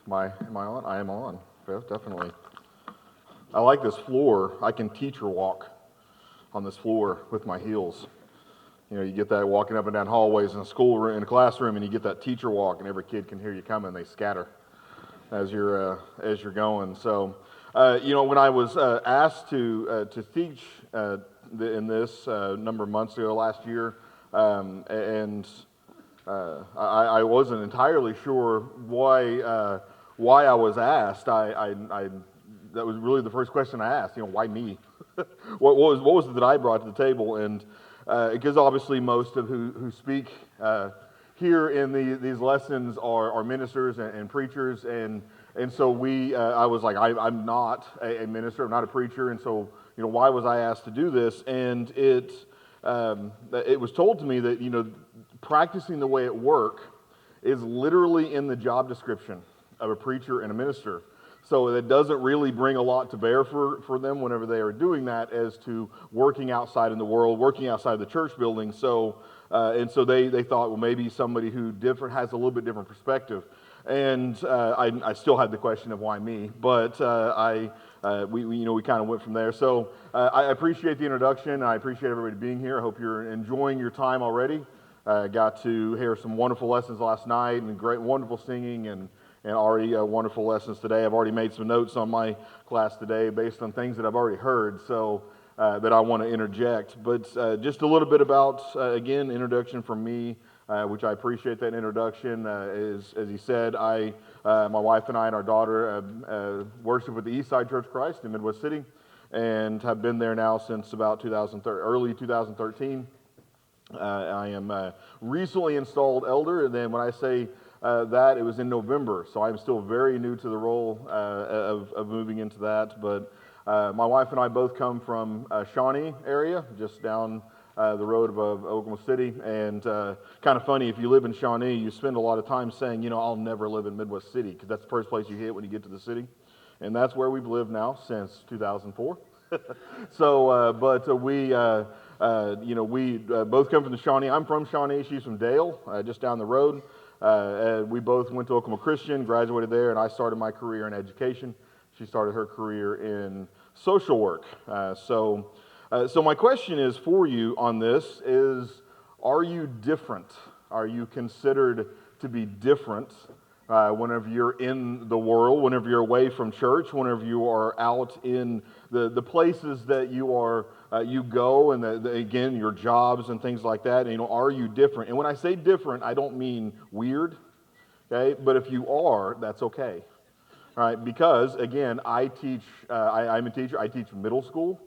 Am I on? I am on. Yeah, definitely. I like this floor. I can teacher walk on this floor with my heels. You know, you get that walking up and down hallways in a in a classroom, and you get that teacher walk, and every kid can hear you coming. They scatter as you're going. So, when I was asked to teach in this number of months ago, last year, and I wasn't entirely sure why I was asked. I that was really the first question I asked. Why me? What was it that I brought to the table? And because obviously most of who speak here in these lessons are ministers and preachers, and so I was like, I'm not a minister, I'm not a preacher, and so why was I asked to do this? And it was told to me that practicing the way at work is literally in the job description of a preacher and a minister. So it doesn't really bring a lot to bear for them whenever they are doing that as to working outside in the world, working outside the church building. So they thought, well, maybe somebody who has a little bit different perspective. And I still had the question of why me, but we kind of went from there. So I appreciate the introduction. I appreciate everybody being here. I hope you're enjoying your time already. Got to hear some wonderful lessons last night and wonderful singing and already wonderful lessons today. I've already made some notes on my class today based on things that I've already heard, so that I want to interject. But just a little bit about, again, introduction from me, which I appreciate that introduction. As he said, my wife and I and our daughter worship at the Eastside Church of Christ in Midwest City, and have been there now since about early 2013. I am recently installed elder, and then when I say that, it was in November, so I'm still very new to the role of moving into that. But my wife and I both come from Shawnee area, just down the road of Oklahoma City, and kind of funny, if you live in Shawnee, you spend a lot of time saying, I'll never live in Midwest City, because that's the first place you hit when you get to the city, and that's where we've lived now since 2004. So, but we both come from the Shawnee. I'm from Shawnee. She's from Dale, just down the road. We both went to Oklahoma Christian, graduated there, and I started my career in education. She started her career in social work. So my question is for you on this is, are you different? Are you considered to be different whenever you're in the world, whenever you're away from church, whenever you are out in the places that you go, and again, your jobs and things like that, and, are you different? And when I say different, I don't mean weird, okay? But if you are, that's okay, all right? Because, again, I teach, I'm a teacher, I teach middle school,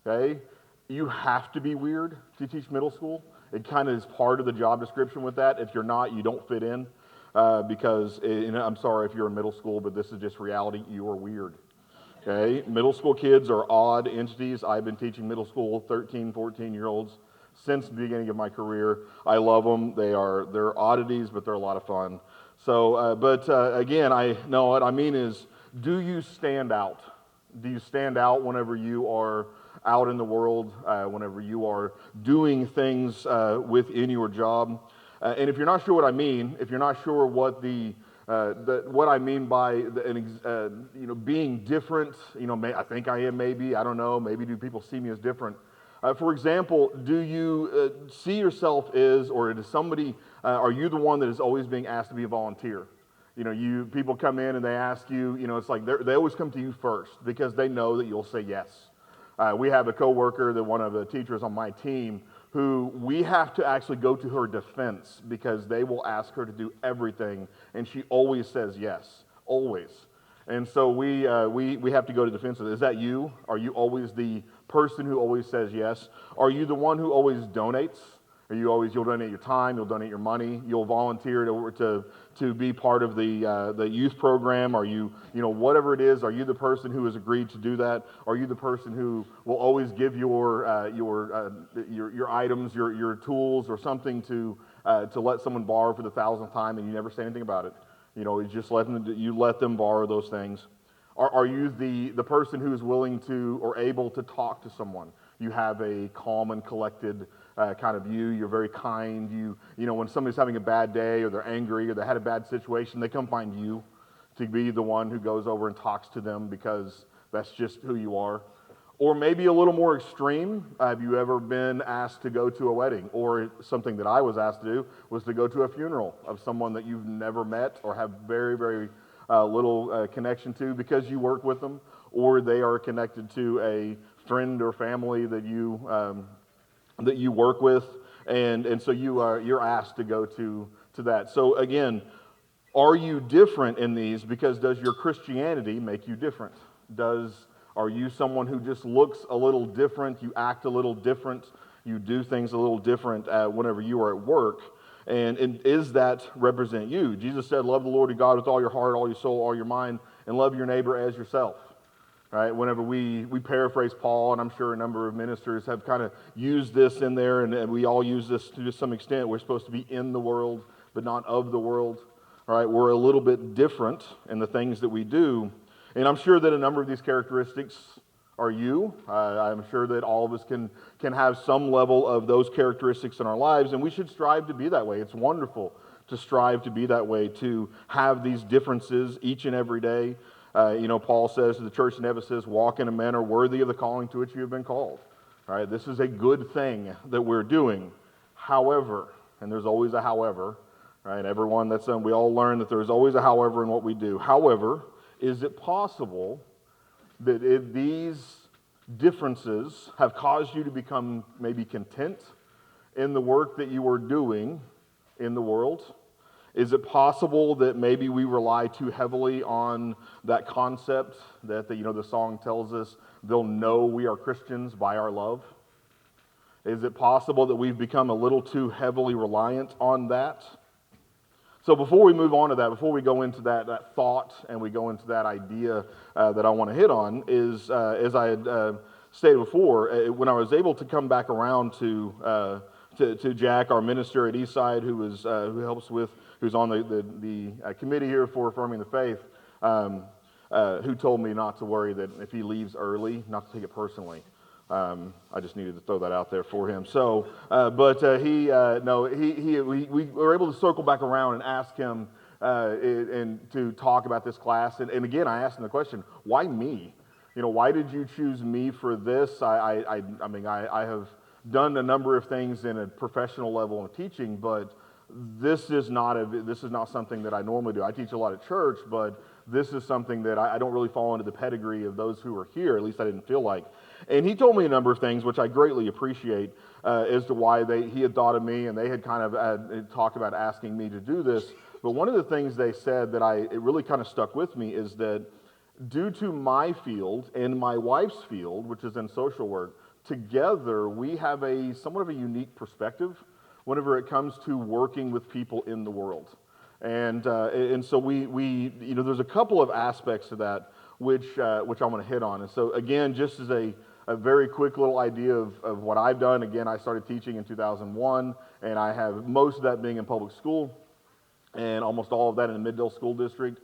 okay? You have to be weird to teach middle school. It kind of is part of the job description with that. If you're not, you don't fit in, because, I'm sorry if you're in middle school, but this is just reality, you are weird. Okay, middle school kids are odd entities. I've been teaching middle school 13, 14-year-olds since the beginning of my career. I love them. They're oddities, but they're a lot of fun. So, again, I know what I mean is, do you stand out? Do you stand out whenever you are out in the world, whenever you are doing things within your job? And if you're not sure what I mean, if you're not sure what what I mean by being different, I think I am, maybe, I don't know, maybe do people see me as different? For example, do you see yourself as, or is somebody, are you the one that is always being asked to be a volunteer? People come in and they ask you, it's like they always come to you first because they know that you'll say yes. We have a coworker, one of the teachers on my team, who we have to actually go to her defense because they will ask her to do everything, and she always says yes, always. And so we have to go to defense of it. Is that you? Are you always the person who always says yes? Are you the one who always donates? You'll donate your time, you'll donate your money, you'll volunteer to be part of the youth program? Are you, whatever it is, are you the person who has agreed to do that? Are you the person who will always give your items, your tools, or something to let someone borrow for the 1,000th time, and you never say anything about it? You just let them borrow those things. Are you the person who is willing to or able to talk to someone? You have a calm and collected kind of view. You're very kind. When somebody's having a bad day, or they're angry, or they had a bad situation, they come find you to be the one who goes over and talks to them because that's just who you are. Or maybe a little more extreme, have you ever been asked to go to a wedding? Or something that I was asked to do was to go to a funeral of someone that you've never met or have very, very little connection to because you work with them, or they are connected to a friend or family that you work with, and so you're asked to go to that. So again, are you different in these? Because does your Christianity make you different? Are you someone who just looks a little different, you act a little different, you do things a little different whenever you are at work? And is that represent you? Jesus said, love the Lord your God with all your heart, all your soul, all your mind, and love your neighbor as yourself. Right? Whenever we paraphrase Paul, and I'm sure a number of ministers have kind of used this in there, and we all use this to some extent. We're supposed to be in the world, but not of the world. All right? We're a little bit different in the things that we do. And I'm sure that a number of these characteristics are you. I'm sure that all of us can have some level of those characteristics in our lives, and we should strive to be that way. It's wonderful to strive to be that way, to have these differences each and every day. Paul says to the church in Ephesus, walk in a manner worthy of the calling to which you have been called. All right, this is a good thing that we're doing. However, and there's always a however, right? Everyone we all learn that there's always a however in what we do. However, is it possible that these differences have caused you to become maybe content in the work that you are doing in the world? Is it possible that maybe we rely too heavily on that concept that the song tells us, they'll know we are Christians by our love? Is it possible that we've become a little too heavily reliant on that? So before we move on to that, before we go into that thought and we go into that idea that I want to hit on, is as I had stated before, when I was able to come back around to Jack, our minister at Eastside, who's on the committee here for Affirming the Faith, who told me not to worry, that if he leaves early, not to take it personally. I just needed to throw that out there for him. So, we were able to circle back around and ask him and to talk about this class. And again, I asked him the question, why me? Why did you choose me for this? I have done a number of things in a professional level in teaching, but this is not something that I normally do. I teach a lot at church, but this is something that I don't really fall into the pedigree of those who are here. At least I didn't feel like. And he told me a number of things, which I greatly appreciate, as to why he had thought of me, and they had kind of talked about asking me to do this. But one of the things they said that it really kind of stuck with me is that due to my field and my wife's field, which is in social work, together we have somewhat of a unique perspective whenever it comes to working with people in the world. And so we there's a couple of aspects to that which I want to hit on. And so again, just as a very quick little idea of what I've done. Again, I started teaching in 2001, and I have most of that being in public school, and almost all of that in the Middle School District,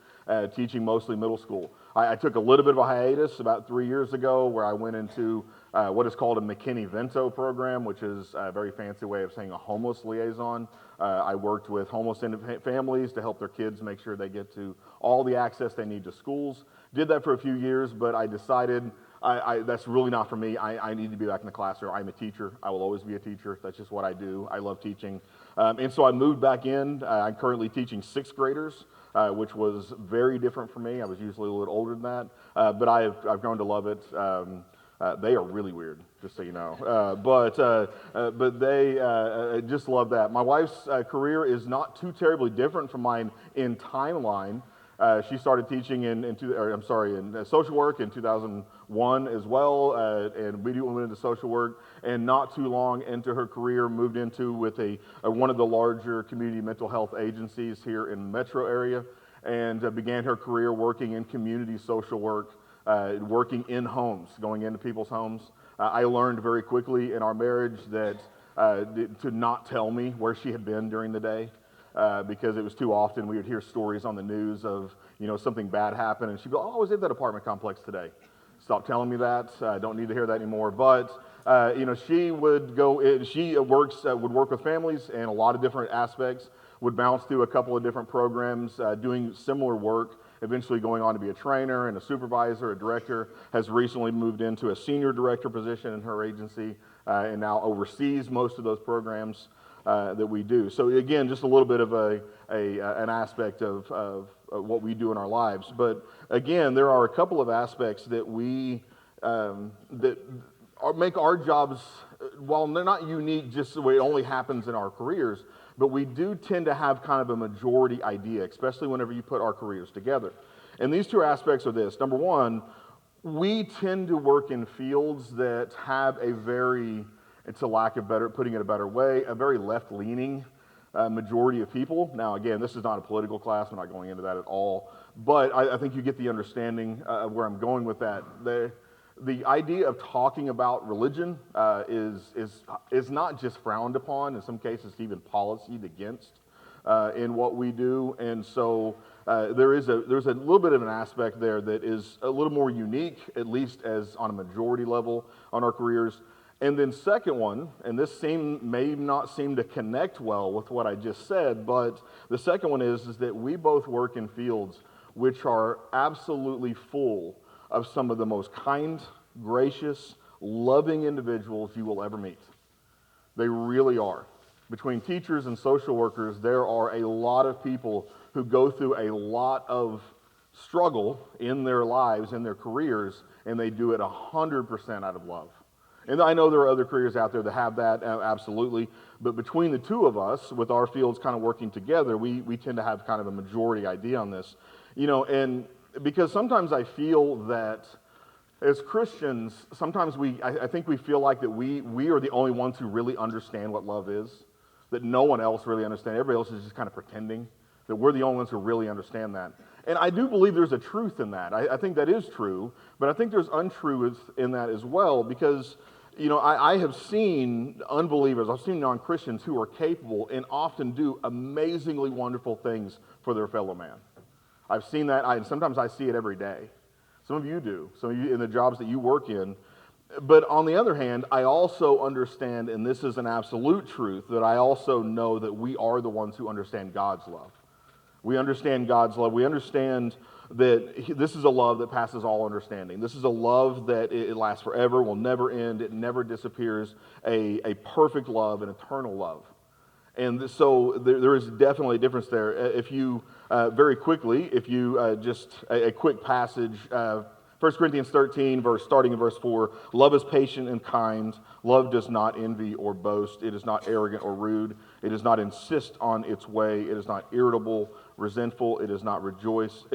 teaching mostly middle school. I took a little bit of a hiatus about 3 years ago where I went into what is called a McKinney-Vento program, which is a very fancy way of saying a homeless liaison. I worked with homeless families to help their kids make sure they get to all the access they need to schools. Did that for a few years, but I decided that's really not for me. I need to be back in the classroom. I'm a teacher. I will always be a teacher. That's just what I do. I love teaching. And so I moved back in. I'm currently teaching sixth graders, which was very different for me. I was usually a little older than that, but I've grown to love it. They are really weird, just so you know. But they just love that. My wife's career is not too terribly different from mine in timeline. She started teaching in social work in 2001 as well, and immediately went into social work. And not too long into her career, moved into with one of the larger community mental health agencies here in the metro area, and began her career working in community social work, working in homes, going into people's homes. I learned very quickly in our marriage that to not tell me where she had been during the day. Because it was too often we would hear stories on the news of, something bad happened, and she'd go, "Oh, I was in that apartment complex today." Stop telling me that. I don't need to hear that anymore. But, she would go, she would work with families in a lot of different aspects, would bounce through a couple of different programs, doing similar work. eventually going on to be a trainer and a supervisor, a director, has recently moved into a senior director position in her agency, and now oversees most of those programs that we do. So again, just a little bit of an aspect of what we do in our lives. But again, there are a couple of aspects that make our jobs, while they're not unique just the way it only happens in our careers, but we do tend to have kind of a majority idea, especially whenever you put our careers together. And these two aspects are this. Number one, we tend to work in fields that have a very, it's a lack of putting it a better way, a very left-leaning majority of people. Now, again, this is not a political class. We're not going into that at all. But I think you get the understanding of where I'm going with that. The idea of talking about religion is not just frowned upon. In some cases, even policied against in what we do. And so there's a little bit of an aspect there that is a little more unique, at least as on a majority level on our careers. And then second one, and this may not seem to connect well with what I just said, but the second one is that we both work in fields which are absolutely full of some of the most kind, gracious, loving individuals you will ever meet. They really are. Between teachers and social workers, there are a lot of people who go through a lot of struggle in their lives, in their careers, and they do it 100% out of love. And I know there are other careers out there that have that, absolutely, but between the two of us, with our fields kind of working together, we tend to have kind of a majority idea on this. And because sometimes I feel that as Christians, sometimes I think we feel like that we are the only ones who really understand what love is, that no one else really understands. Everybody else is just kind of pretending that we're the only ones who really understand that. And I do believe there's a truth in that. I think that is true, but I think there's untruth in that as well, because I have seen unbelievers, I've seen non-Christians who are capable and often do amazingly wonderful things for their fellow man. I've seen that, and sometimes I see it every day. Some of you do, some of you in the jobs that you work in. But on the other hand, I also understand, and this is an absolute truth, that I also know that we are the ones who understand God's love. We understand God's love. We understand that this is a love that passes all understanding. This is a love that it lasts forever, will never end, it never disappears, a perfect love, an eternal love. And so there is definitely a difference there. If you, very quickly, if you just a quick passage, 1 Corinthians 13, starting in verse 4, love is patient and kind. Love does not envy or boast. It is not arrogant or rude. It does not insist on its way. It is not irritable, resentful. It does not rejoice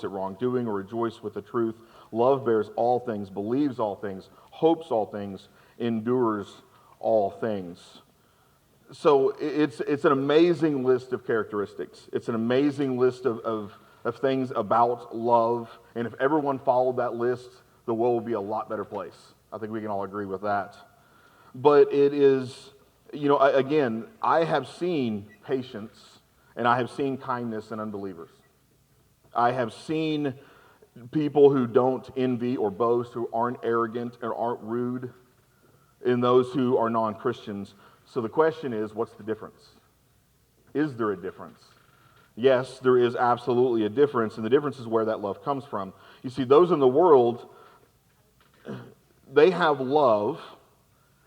at wrongdoing or rejoice with the truth. Love bears all things, believes all things, hopes all things, endures all things. So it's an amazing list of characteristics. It's an amazing list of things about love. And if everyone followed that list, the world would be a lot better place. I think we can all agree with that. But it is, again, I have seen patience and I have seen kindness in unbelievers. I have seen people who don't envy or boast, who aren't arrogant or aren't rude, in those who are non-Christians. So the question is, what's the difference? Is there a difference? Yes, there is absolutely a difference, and the difference is where that love comes from. You see, those in the world, they have love,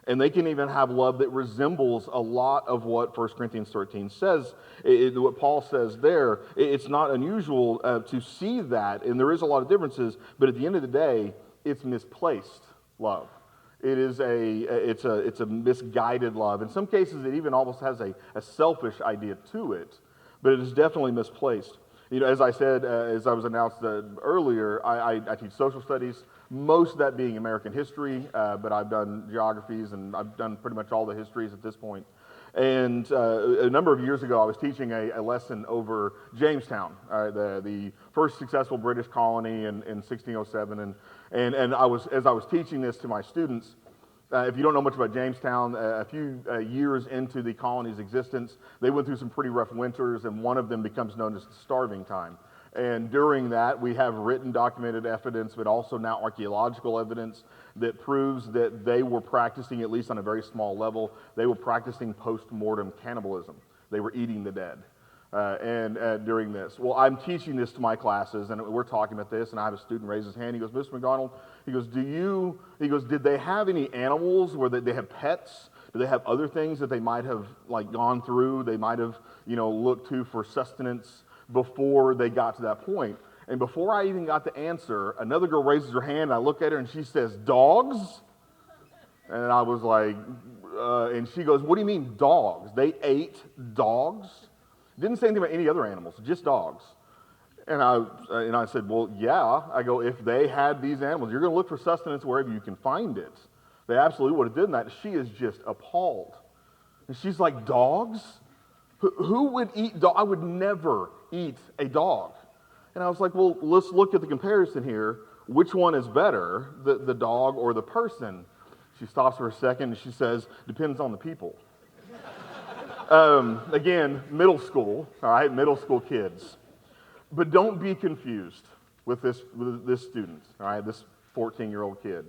and they can even have love that resembles a lot of what 1 Corinthians 13 says, what Paul says there. It's not unusual to see that, and there is a lot of differences, but at the end of the day, it's misplaced love. It's a misguided love. In some cases, it even almost has a selfish idea to it, but it is definitely misplaced. As I said, as I was announced earlier, I teach social studies, most of that being American history, but I've done geographies and I've done pretty much all the histories at this point. And a number of years ago, I was teaching a lesson over Jamestown, the first successful British colony in 1607. And as I was teaching this to my students, if you don't know much about Jamestown, a few years into the colony's existence, they went through some pretty rough winters, and one of them becomes known as the starving time. And during that, we have written documented evidence, but also now archaeological evidence that proves that they were practicing, at least on a very small level, they were practicing post-mortem cannibalism. They were eating the dead. and during this. Well, I'm teaching this to my classes, and we're talking about this, and I have a student raise his hand. He goes, Mr. McDonald, he goes, did they have any animals where they have pets? Do they have other things that they might have like gone through? They might have, looked to for sustenance before they got to that point. And before I even got the answer, another girl raises her hand, and I look at her, and she says, dogs? And I was like, and she goes, what do you mean dogs? They ate dogs? Didn't say anything about any other animals, just dogs. And I said, well, yeah. I go, if they had these animals, you're going to look for sustenance wherever you can find it. They absolutely would have done that. She is just appalled. And she's like, dogs? Who would eat dog? I would never eat a dog. And I was like, well, let's look at the comparison here. Which one is better, the dog or the person? She stops for a second and she says, depends on the people. Again, middle school, all right, middle school kids. But don't be confused with this student, all right, this 14-year-old kid.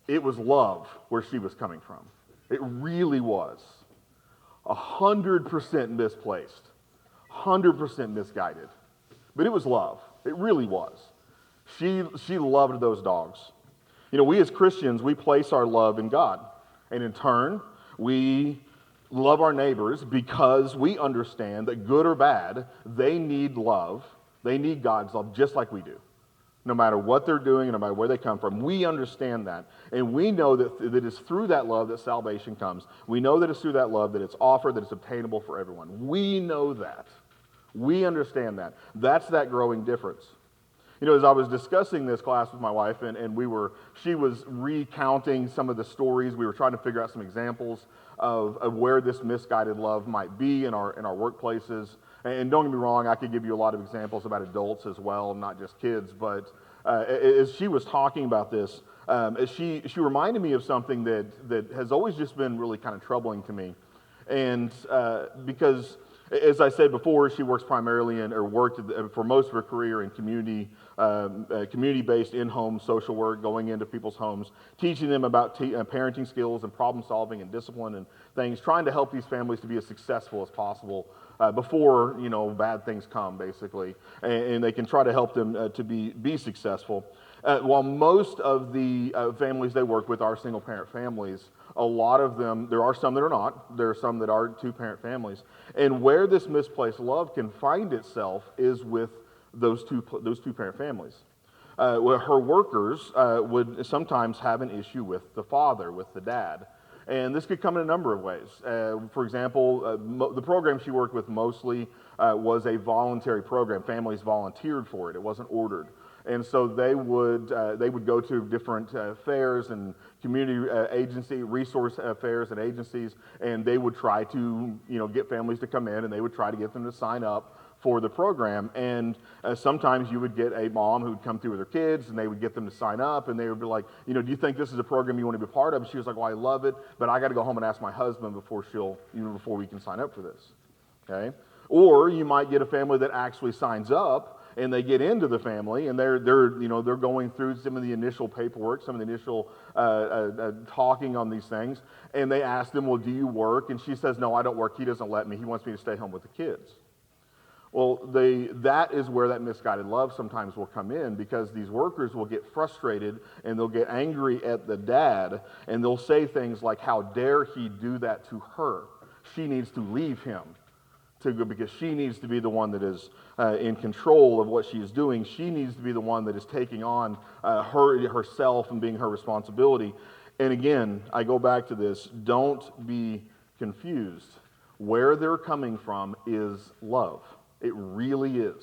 It was love where she was coming from. It really was. 100% misplaced, 100% misguided. But it was love. It really was. She loved those dogs. We as Christians, we place our love in God. And in turn, we love our neighbors because we understand that good or bad, they need love. They need God's love just like we do. No matter what they're doing, no matter where they come from, we understand that. And we know that it's through that love that salvation comes. We know that it's through that love that it's offered, that it's obtainable for everyone. We know that. We understand that. That's that growing difference. As I was discussing this class with my wife, and she was recounting some of the stories. We were trying to figure out some examples of where this misguided love might be in our workplaces. And don't get me wrong, I could give you a lot of examples about adults as well, not just kids. But as she was talking about this, she reminded me of something that has always just been really kind of troubling to me. And because, as I said before, she works primarily worked for most of her career in community-based in-home social work, going into people's homes, teaching them about parenting skills and problem solving and discipline and things, trying to help these families to be as successful as possible before bad things come, basically, and they can try to help them to be successful. While most of the families they work with are single-parent families, a lot of them, there are some that are not. There are some that are two-parent families. And where this misplaced love can find itself is with those two-parent families. Where her workers would sometimes have an issue with the father, with the dad. And this could come in a number of ways. For example, the program she worked with mostly was a voluntary program. Families volunteered for it. It wasn't ordered. And so they would go to different fairs and community agency resource fairs and agencies, and they would try to get families to come in, and they would try to get them to sign up for the program. And sometimes you would get a mom who would come through with her kids, and they would get them to sign up, and they would be like, do you think this is a program you want to be part of? And she was like, well, I love it, but I got to go home and ask my husband before we can sign up for this. Okay? Or you might get a family that actually signs up, and they get into the family, and they're going through some of the initial paperwork, some of the initial talking on these things, and they ask them, well, do you work? And she says, no, I don't work. He doesn't let me. He wants me to stay home with the kids. Well, that is where that misguided love sometimes will come in, because these workers will get frustrated and they'll get angry at the dad, and they'll say things like, how dare he do that to her? She needs to leave him because she needs to be the one that is in control of what she is doing. She needs to be the one that is taking on herself and being her responsibility. And again, I go back to this, don't be confused. Where they're coming from is love. It really is.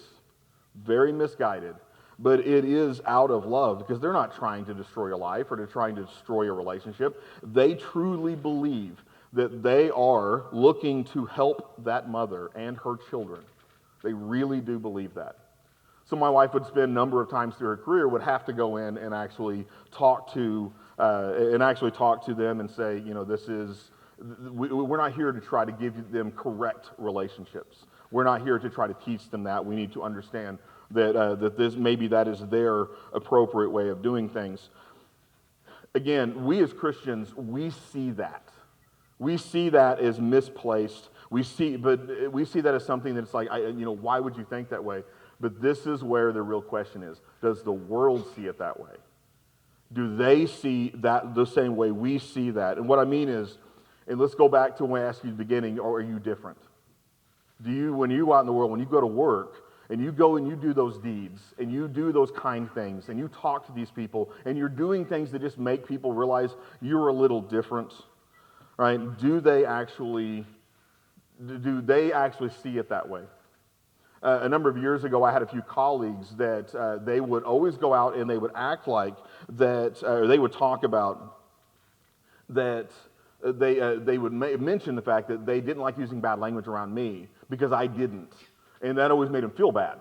Very misguided. But it is out of love, because they're not trying to destroy a life or they're trying to destroy a relationship. They truly believe that they are looking to help that mother and her children. They really do believe that. So my wife would spend a number of times through her career, would have to go in and actually talk to them and say, we're not here to try to give them correct relationships. We're not here to try to teach them that. We need to understand that is their appropriate way of doing things. Again, we as Christians, we see that. We see that as misplaced. We see that as something that's like, why would you think that way? But this is where the real question is. Does the world see it that way? Do they see that the same way we see that? And what I mean is, and let's go back to when I asked you at the beginning, or are you different? When you go out in the world, when you go to work, and you go and you do those deeds, and you do those kind things, and you talk to these people, and you're doing things that just make people realize you're a little different, right? Do they actually see it that way? A number of years ago, I had a few colleagues that they would always go out and they would act like that, or they would talk about that they would mention the fact that they didn't like using bad language around me because I didn't. And that always made them feel bad.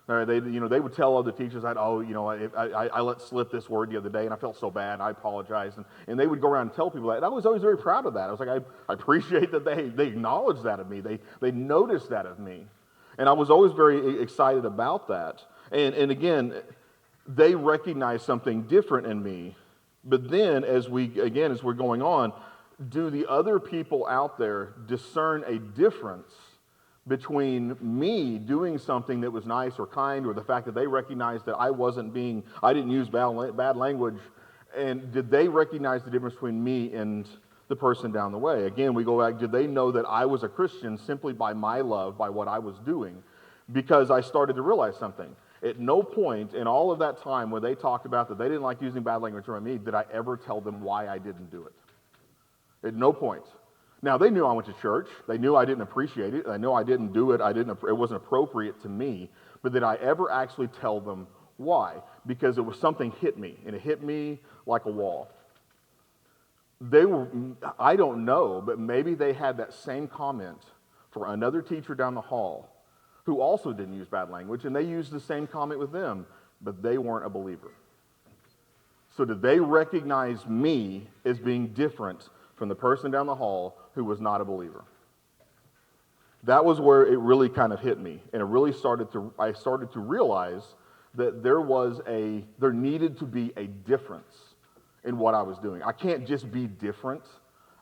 They would tell other teachers that, I let slip this word the other day and I felt so bad, I apologize. And they would go around and tell people that. And I was always very proud of that. I was like, I appreciate that they acknowledge that of me. They notice that of me. And I was always very excited about that. And again, they recognize something different in me. But then, as we're going on, do the other people out there discern a difference between me doing something that was nice or kind, or the fact that they recognized that I didn't use bad language, and did they recognize the difference between me and the person down the way? Again, we go back, did they know that I was a Christian simply by my love, by what I was doing? Because I started to realize something. At no point in all of that time where they talked about that they didn't like using bad language around me, did I ever tell them why I didn't do it. At no point. Now, they knew I went to church. They knew I didn't appreciate it. They knew I didn't do it. It wasn't appropriate to me. But did I ever actually tell them why? Because it was something hit me, and it hit me like a wall. I don't know, but maybe they had that same comment for another teacher down the hall who also didn't use bad language, and they used the same comment with them, but they weren't a believer. So did they recognize me as being different from the person down the hall who was not a believer? That was where it really kind of hit me, and I started to realize that there needed to be a difference in what I was doing. I can't just be different.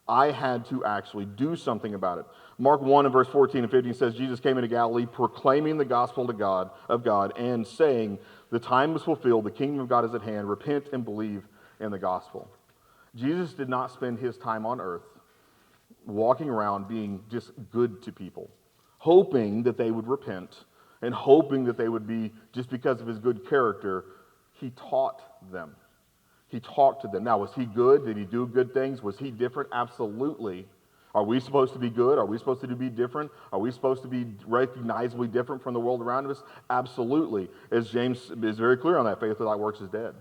I had to actually do something about it. Mark 1 and verse 14 and 15 says, Jesus came into Galilee proclaiming the gospel of God and saying, the time is fulfilled, the kingdom of God is at hand, repent and believe in the gospel. Jesus did not spend his time on earth walking around being just good to people, hoping that they would repent and hoping that they would be, just because of his good character, he taught them. He talked to them. Now, was he good? Did he do good things? Was he different? Absolutely. Are we supposed to be good? Are we supposed to be different? Are we supposed to be recognizably different from the world around us? Absolutely. As James is very clear on that, faith without works is dead.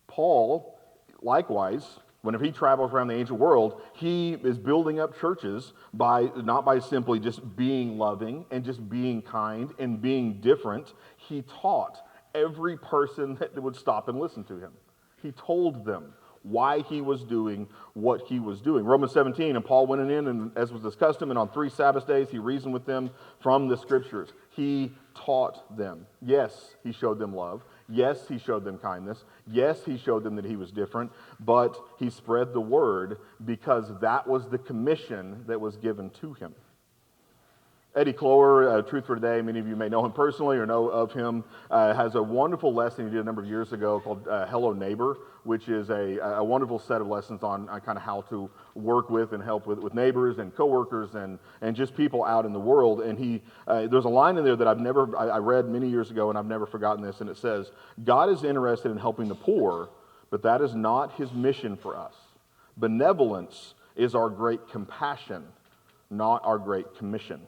Paul, likewise, whenever he travels around the ancient world, he is building up churches not by simply just being loving and just being kind and being different. He taught every person that would stop and listen to him. He told them why he was doing what he was doing. Romans 17, and Paul went in, and as was his custom, and on 3 Sabbath days he reasoned with them from the Scriptures. He taught them. Yes, he showed them love. Yes, he showed them kindness. Yes, he showed them that he was different, but he spread the word because that was the commission that was given to him. Eddie Clower, Truth for Today, many of you may know him personally or know of him, has a wonderful lesson he did a number of years ago called Hello Neighbor, which is a wonderful set of lessons on kind of how to work with and help with neighbors and coworkers and just people out in the world. And there's a line in there that I read many years ago, and I've never forgotten this, and it says, God is interested in helping the poor, but that is not his mission for us. Benevolence is our great compassion, not our great commission.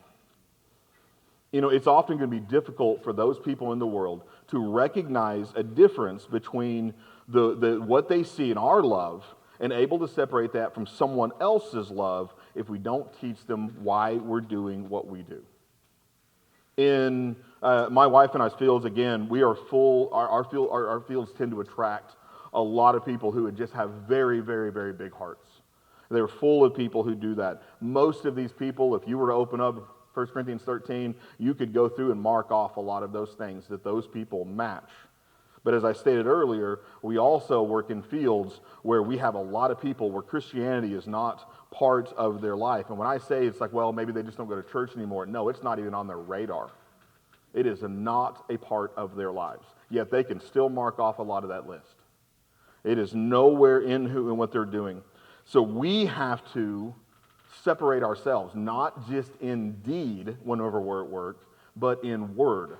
It's often going to be difficult for those people in the world to recognize a difference between what they see in our love and able to separate that from someone else's love if we don't teach them why we're doing what we do. In my wife and I's fields, again, we are full. Our fields tend to attract a lot of people who would just have very, very, very big hearts. They're full of people who do that. Most of these people, if you were to open up 1 Corinthians 13, you could go through and mark off a lot of those things that those people match. But as I stated earlier, we also work in fields where we have a lot of people where Christianity is not part of their life. And when I say it's like, well, maybe they just don't go to church anymore, no, it's not even on their radar. It is not a part of their lives. Yet they can still mark off a lot of that list. It is nowhere in who and what they're doing. So we have to separate ourselves, not just in deed whenever we're at work, but in word.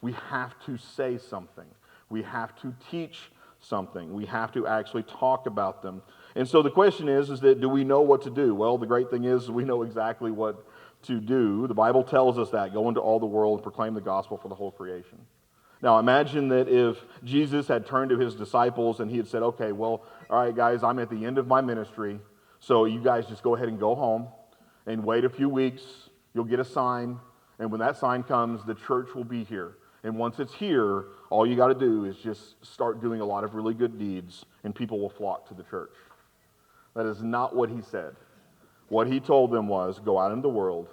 We have to say something. We have to teach something. We have to actually talk about them. And so the question is that do we know what to do? Well, the great thing is we know exactly what to do. The Bible tells us that. Go into all the world and proclaim the gospel for the whole creation. Now imagine that if Jesus had turned to his disciples and he had said, okay, well, all right, guys, I'm at the end of my ministry, so you guys just go ahead and go home and wait a few weeks. You'll get a sign, and when that sign comes, the church will be here. And once it's here, all you got to do is just start doing a lot of really good deeds, and people will flock to the church. That is not what he said. What he told them was, go out into the world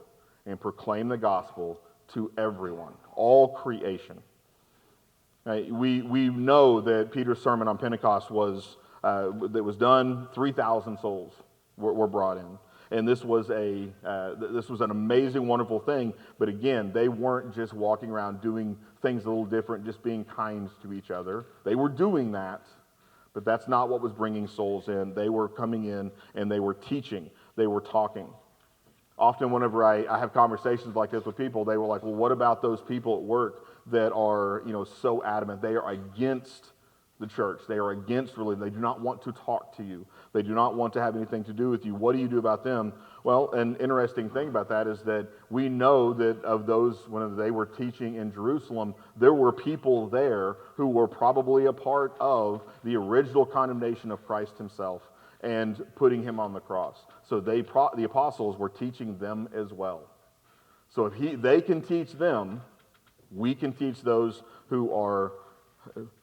and proclaim the gospel to everyone, all creation. We know that Peter's sermon on Pentecost was done. 3,000 souls were brought in, and this was an amazing, wonderful thing. But again, they weren't just walking around doing things a little different, just being kind to each other. They were doing that, but that's not what was bringing souls in. They were coming in and they were teaching. They were talking. Often whenever I have conversations like this with people, they were like, well, what about those people at work that are, so adamant? They are against the church. They are against religion. They do not want to talk to you. They do not want to have anything to do with you. What do you do about them? Well, an interesting thing about that is that we know that of those, when they were teaching in Jerusalem, there were people there who were probably a part of the original condemnation of Christ himself and putting him on the cross. So the apostles were teaching them as well. So if they can teach them, we can teach those who are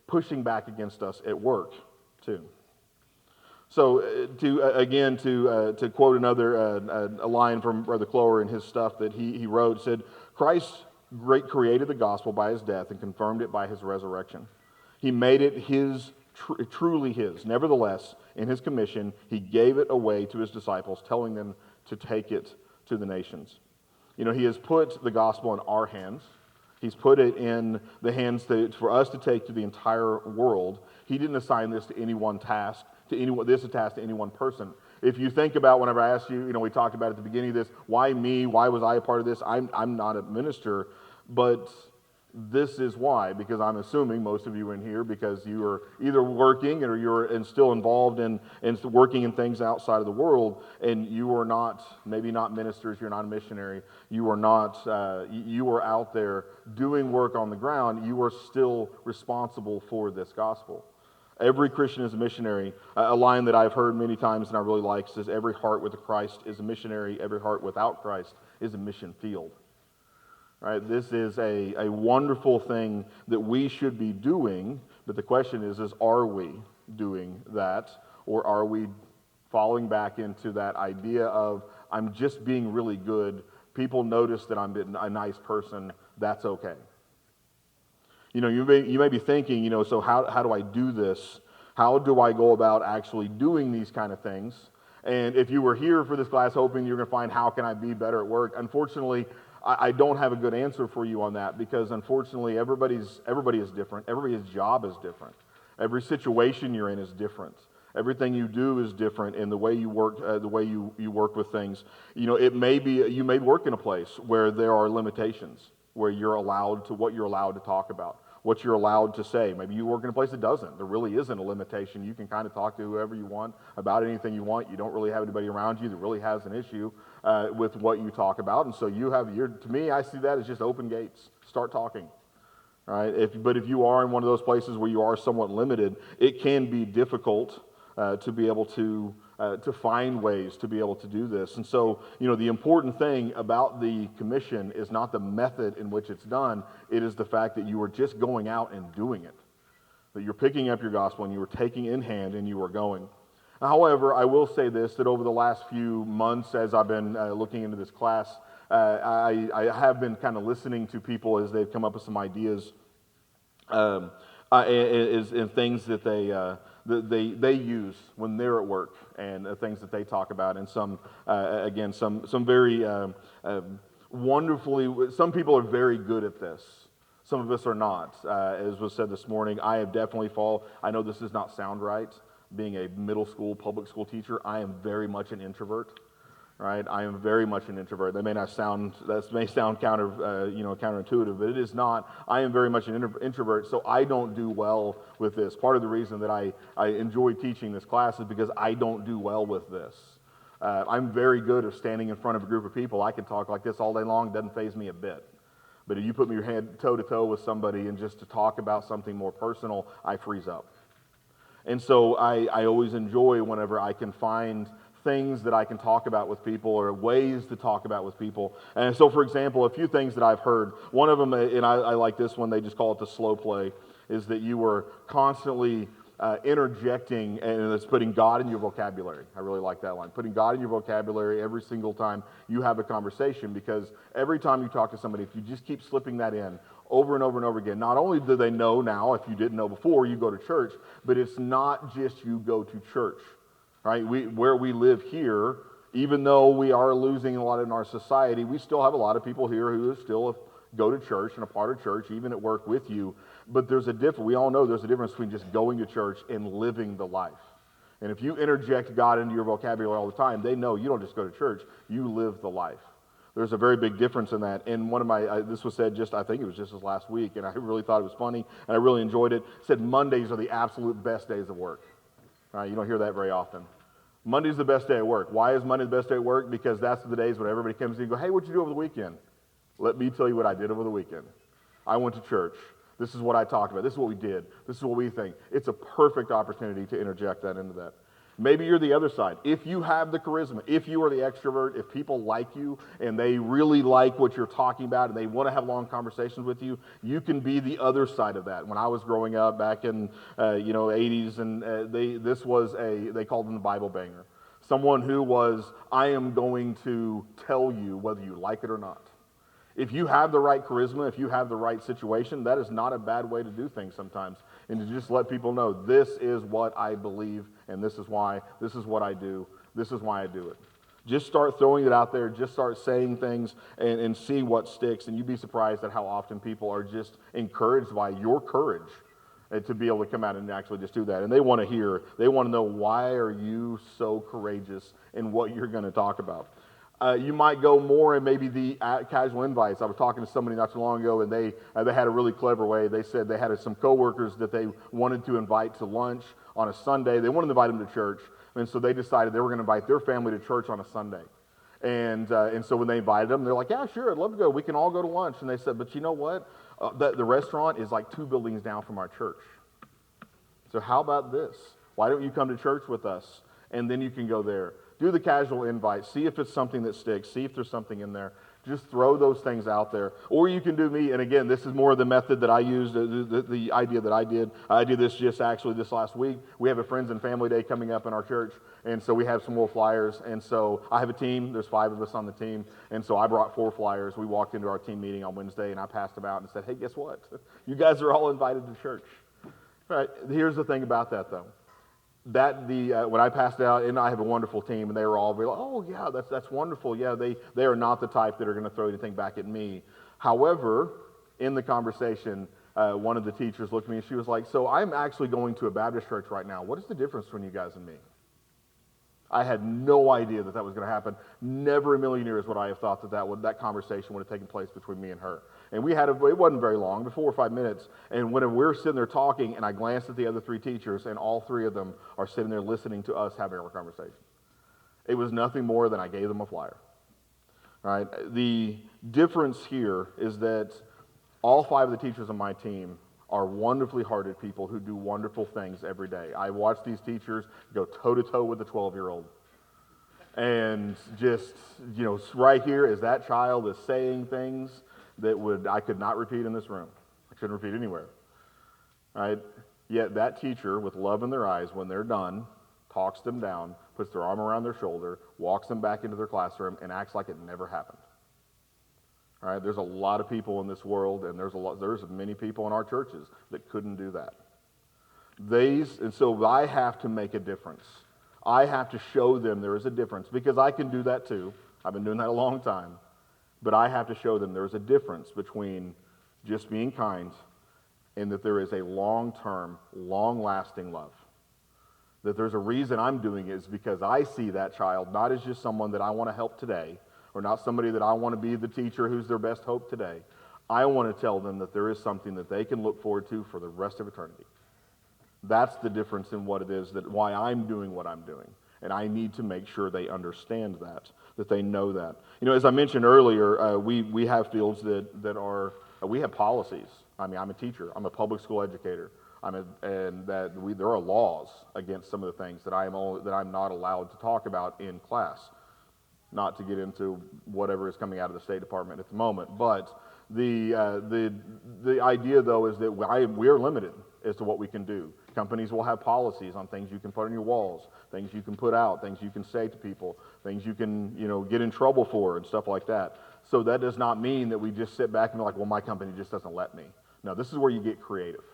pushing back against us at work too. So to quote another a line from Brother Clower in his stuff that he wrote, said, Christ created the gospel by his death and confirmed it by his resurrection. He made it truly his. Nevertheless, in his commission, he gave it away to his disciples, telling them to take it to the nations. He has put the gospel in our hands. He's put it in the hands for us to take to the entire world. He didn't assign this to any one task, this is a task to any one person. If you think about whenever I asked you, we talked about at the beginning of this, why me? Why was I a part of this? I'm not a minister, but this is why, because I'm assuming most of you in here, because you are either working or you're still involved in working in things outside of the world, and you are maybe not ministers, you're not a missionary, you are out there doing work on the ground, you are still responsible for this gospel. Every Christian is a missionary. A line that I've heard many times and I really like says, every heart with Christ is a missionary, every heart without Christ is a mission field. Right? This is a wonderful thing that we should be doing, but the question is are we doing that, or are we falling back into that idea of, I'm just being really good, people notice that I'm a nice person, that's okay. You may be thinking, so how do I do this? How do I go about actually doing these kind of things? And if you were here for this class hoping you're going to find how can I be better at work, unfortunately, I don't have a good answer for you on that, because unfortunately everybody is different. Everybody's job is different. Every situation you're in is different. Everything you do is different in the way you work, the way you work with things. You may work in a place where there are limitations, where you're allowed to what you're allowed to talk about, what you're allowed to say. Maybe you work in a place that doesn't. There really isn't a limitation. You can kind of talk to whoever you want about anything you want. You don't really have anybody around you that really has an issue with what you talk about. And so to me, I see that as just open gates. Start talking. All right? But if you are in one of those places where you are somewhat limited, it can be difficult to be able to find ways to be able to do this. And so, the important thing about the commission is not the method in which it's done. It is the fact that you are just going out and doing it. That you're picking up your gospel and you are taking it in hand and you are going. However, I will say this, that over the last few months as I've been looking into this class, I have been kind of listening to people as they've come up with some ideas and things that that they use when they're at work, and things that they talk about, and some very wonderfully. Some people are very good at this. Some of us are not. As was said this morning, I have definitely I know this does not sound right. Being a middle school, public school teacher, I am very much an introvert. Right? I am very much an introvert. That may sound counterintuitive, but it is not. I am very much an introvert, so I don't do well with this. Part of the reason that I enjoy teaching this class is because I don't do well with this. I'm very good at standing in front of a group of people. I can talk like this all day long. It doesn't faze me a bit. But if you put me your hand toe to toe with somebody and just to talk about something more personal, I freeze up. And so I always enjoy whenever I can find things that I can talk about with people, or ways to talk about with people. And so, for example, a few things that I've heard, one of them, and I like this one, they just call it the slow play, is that you were constantly interjecting, and it's putting God in your vocabulary. I really like that line. Putting God in your vocabulary every single time you have a conversation, because every time you talk to somebody, if you just keep slipping that in over and over and over again, not only do they know now, if you didn't know before, you go to church, but it's not just you go to church. Right? Where we live here, even though we are losing a lot in our society, we still have a lot of people here who still go to church and a part of church, even at work with you. But there's a difference. We all know there's a difference between just going to church and living the life. And if you interject God into your vocabulary all the time, they know you don't just go to church, you live the life. There's a very big difference in that. And one of this was said I think it was just this last week, and I really thought it was funny, and I really enjoyed it. It said Mondays are the absolute best days of work. Right? You don't hear that very often. Monday's the best day at work. Why is Monday the best day at work? Because that's the days when everybody comes in and go, hey, what'd you do over the weekend? Let me tell you what I did over the weekend. I went to church. This is what I talked about. This is what we did. This is what we think. It's a perfect opportunity to interject that into that. Maybe you're the other side. If you have the charisma, if you are the extrovert, if people like you and they really like what you're talking about and they want to have long conversations with you, you can be the other side of that. When I was growing up back in 80s, and they called them the Bible banger. Someone who was, I am going to tell you whether you like it or not. If you have the right charisma, if you have the right situation, that is not a bad way to do things sometimes. And to just let people know, this is what I believe, and this is what I do, this is why I do it. Just start throwing it out there, just start saying things, and see what sticks, and you'd be surprised at how often people are just encouraged by your courage to be able to come out and actually just do that. And they want to know, why are you so courageous in what you're going to talk about? You might go more in maybe the casual invites. I was talking to somebody not too long ago, and they had a really clever way. They said they had some coworkers that they wanted to invite to lunch on a Sunday. They wanted to invite them to church, and so they decided they were going to invite their family to church on a Sunday. And so when they invited them, they're like, yeah, sure, I'd love to go. We can all go to lunch. And they said, but you know what? The restaurant is like 2 buildings down from our church. So how about this? Why don't you come to church with us, and then you can go there. Do the casual invite. See if it's something that sticks. See if there's something in there. Just throw those things out there. Or you can do me, and again, this is more of the method that I used, the idea that I did. I did this just actually this last week. We have a Friends and Family Day coming up in our church, and so we have some more flyers. And so I have a team. There's 5 of us on the team, and so I brought 4 flyers. We walked into our team meeting on Wednesday, and I passed them out and said, hey, guess what? You guys are all invited to church. All right, here's the thing about that, though. When I passed it out, and I have a wonderful team, and they were all like, oh yeah, that's wonderful. Yeah, they are not the type that are going to throw anything back at me. However, in the conversation, one of the teachers looked at me and she was like, so I'm actually going to a Baptist church right now. What is the difference between you guys and me? I had no idea that was going to happen. Never in a million years would I have thought that conversation would have taken place between me and her. And it wasn't very long, but 4 or 5 minutes. And when we're sitting there talking, and I glanced at the other 3 teachers, and all 3 of them are sitting there listening to us having our conversation. It was nothing more than I gave them a flyer. All right? The difference here is that all 5 of the teachers on my team are wonderfully hearted people who do wonderful things every day. I watch these teachers go toe-to-toe with a 12-year-old. And just, right here is that child is saying things that I could not repeat in this room. I couldn't repeat anywhere. Right? Yet that teacher, with love in their eyes, when they're done, talks them down, puts their arm around their shoulder, walks them back into their classroom, and acts like it never happened. All right? There's a lot of people in this world, and there's many people in our churches that couldn't do that. And so I have to make a difference. I have to show them there is a difference, because I can do that too. I've been doing that a long time. But I have to show them there is a difference between just being kind and that there is a long-term, long-lasting love. That there's a reason I'm doing it is because I see that child not as just someone that I want to help today, or not somebody that I want to be the teacher who's their best hope today. I want to tell them that there is something that they can look forward to for the rest of eternity. That's the difference in what it is, that why I'm doing what I'm doing. And I need to make sure they understand that they know that. You know, as I mentioned earlier, we have fields that are, we have policies. I mean, I'm a teacher. I'm a public school educator. There are laws against some of the things that I'm not allowed to talk about in class. Not to get into whatever is coming out of the State Department at the moment, but the idea though is that we are limited as to what we can do. Companies will have policies on things you can put on your walls, things you can put out, things you can say to people, things you can, get in trouble for and stuff like that. So that does not mean that we just sit back and be like, well, my company just doesn't let me. No, this is where you get creative.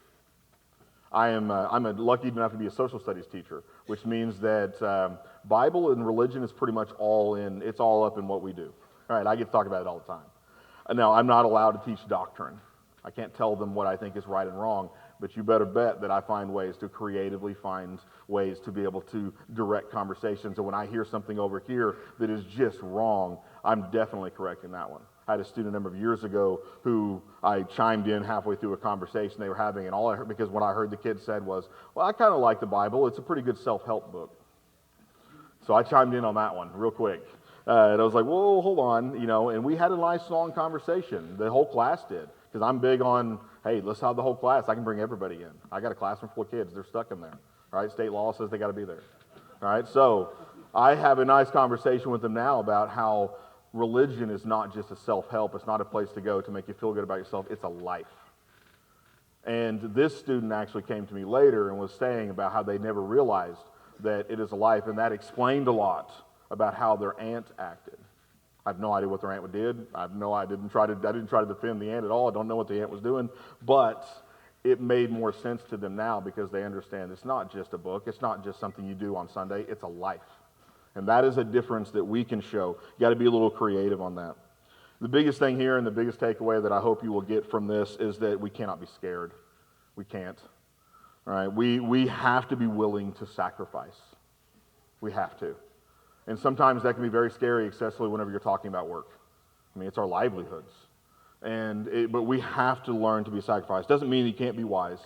I'm lucky enough to be a social studies teacher, which means that Bible and religion is pretty much it's all up in what we do. All right, I get to talk about it all the time. Now, I'm not allowed to teach doctrine. I can't tell them what I think is right and wrong, but you better bet that I find ways to creatively find ways to be able to direct conversations. And when I hear something over here that is just wrong, I'm definitely correcting that one. I had a student a number of years ago who I chimed in halfway through a conversation they were having, and all I heard, because what I heard the kid said was, well, I kind of like the Bible. It's a pretty good self-help book. So I chimed in on that one real quick. And I was like, whoa, hold on, and we had a nice, long conversation. The whole class did, because I'm big on, hey, let's have the whole class. I can bring everybody in. I got a classroom full of kids. They're stuck in there. All right, state law says they got to be there. All right, so I have a nice conversation with them now about how religion is not just a self-help. It's not a place to go to make you feel good about yourself. It's a life. And this student actually came to me later and was saying about how they never realized that it is a life, and that explained a lot about how their aunt acted. I have no idea what their aunt did. I didn't try to defend the aunt at all. I don't know what the aunt was doing, but it made more sense to them now because they understand it's not just a book. It's not just something you do on Sunday. It's a life. And that is a difference that we can show. You got to be a little creative on that. The biggest thing here and the biggest takeaway that I hope you will get from this is that we cannot be scared. We can't. All right? We have to be willing to sacrifice. We have to. And sometimes that can be very scary, especially whenever you're talking about work. I mean, it's our livelihoods. But we have to learn to be sacrificed. Doesn't mean you can't be wise.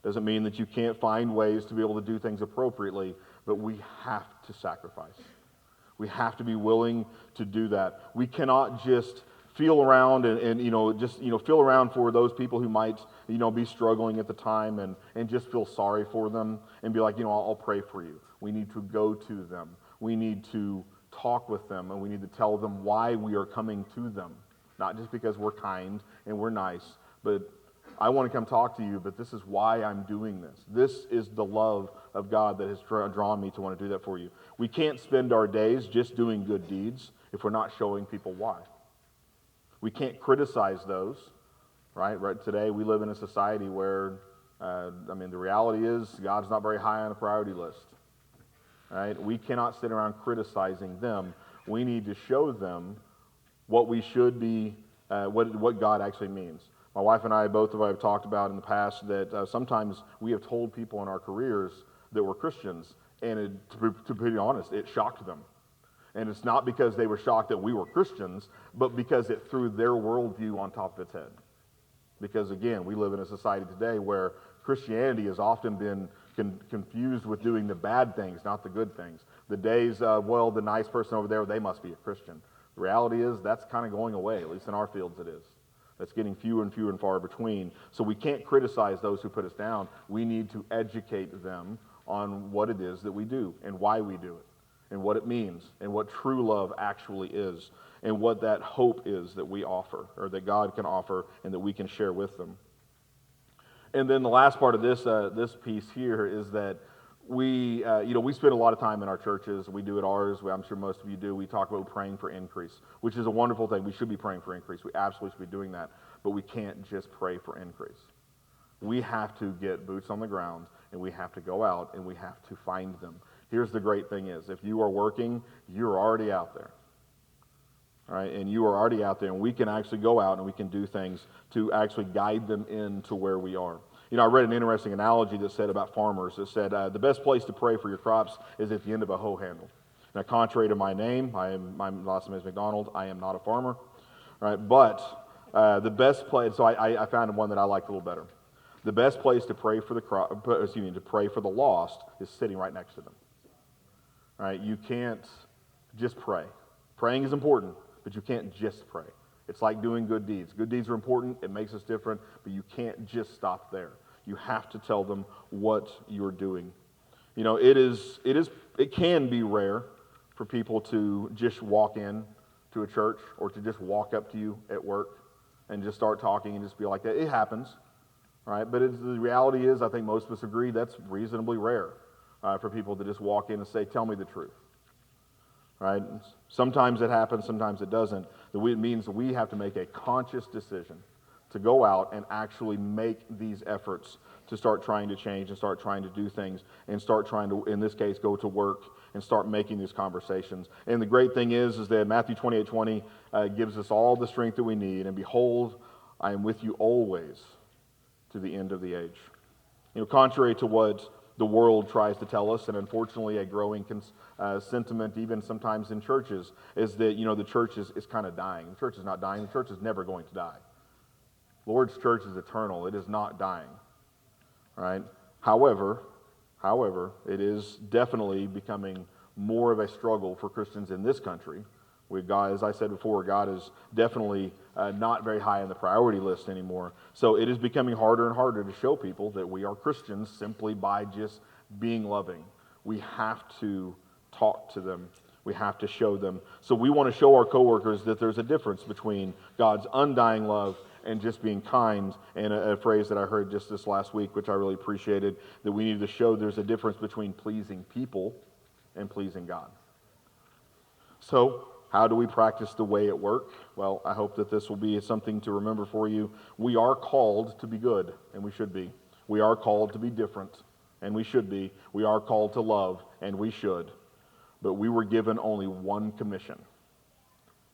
Doesn't mean that you can't find ways to be able to do things appropriately, but we have to sacrifice. We have to be willing to do that. We cannot just feel around and feel around for those people who might, be struggling at the time and just feel sorry for them and be like, I'll pray for you. We need to go to them. We need to talk with them, and we need to tell them why we are coming to them. Not just because we're kind and we're nice, but I want to come talk to you, but this is why I'm doing this. This is the love of God that has drawn me to want to do that for you. We can't spend our days just doing good deeds if we're not showing people why. We can't criticize those, right? Today we live in a society where, the reality is God's not very high on the priority list. Right? We cannot sit around criticizing them. We need to show them what we should be, what God actually means. My wife and I both have talked about in the past that sometimes we have told people in our careers that we're Christians, and to be honest, it shocked them. And it's not because they were shocked that we were Christians, but because it threw their worldview on top of its head. Because again, we live in a society today where Christianity has often been confused with doing the bad things, not the good things. The days of, the nice person over there, they must be a Christian. The reality is that's kind of going away, at least in our fields it is. That's getting fewer and far between. So we can't criticize those who put us down. We need to educate them on what it is that we do and why we do it and what it means and what true love actually is and what that hope is that we offer or that God can offer and that we can share with them. And then the last part of this piece here is that we spend a lot of time in our churches. We do at ours. I'm sure most of you do. We talk about praying for increase, which is a wonderful thing. We should be praying for increase. We absolutely should be doing that. But we can't just pray for increase. We have to get boots on the ground and we have to go out and we have to find them. Here's the great thing is, if you are working, you're already out there. All right, and you are already out there, and we can actually go out and we can do things to actually guide them into where we are. You know, I read an interesting analogy that said about farmers. It said, the best place to pray for your crops is at the end of a hoe handle. Now, contrary to my name, my last name is McDonald. I am not a farmer, right? But the best place, so I found one that I liked a little better. The best place to pray for to pray for the lost is sitting right next to them. All right, you can't just pray. Praying is important, but you can't just pray. It's like doing good deeds. Good deeds are important. It makes us different, but you can't just stop there. You have to tell them what you're doing. You know, it can be rare for people to just walk in to a church or to just walk up to you at work and just start talking and just be like that. It happens, right? But the reality is, I think most of us agree, that's reasonably rare for people to just walk in and say, tell me the truth. Right? Sometimes it happens, sometimes it doesn't. It means we have to make a conscious decision to go out and actually make these efforts to start trying to change and start trying to do things and start trying to, in this case, go to work and start making these conversations. And the great thing is that Matthew 28:20 gives us all the strength that we need. And behold, I am with you always to the end of the age. You know, contrary to what the world tries to tell us, and unfortunately a growing sentiment even sometimes in churches, is that, you know, the church is kind of dying. The church is not dying. The church is never going to die. The Lord's church is eternal. It is not dying. Right? However, it is definitely becoming more of a struggle for Christians in this country. God, as I said before, God is definitely not very high on the priority list anymore. So it is becoming harder and harder to show people that we are Christians simply by just being loving. We have to talk to them. We have to show them. So we want to show our coworkers that there's a difference between God's undying love and just being kind. And a phrase that I heard just this last week, which I really appreciated, that we need to show there's a difference between pleasing people and pleasing God. So how do we practice the way at work? Well, I hope that this will be something to remember for you. We are called to be good, and we should be. We are called to be different, and we should be. We are called to love, and we should. But we were given only one commission,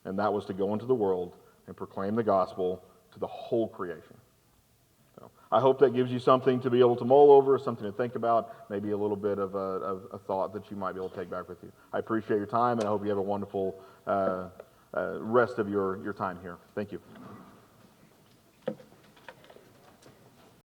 and that was to go into the world and proclaim the gospel to the whole creation. So I hope that gives you something to be able to mull over, something to think about, maybe a little bit of a thought that you might be able to take back with you. I appreciate your time, and I hope you have a wonderful rest of your time here. Thank you.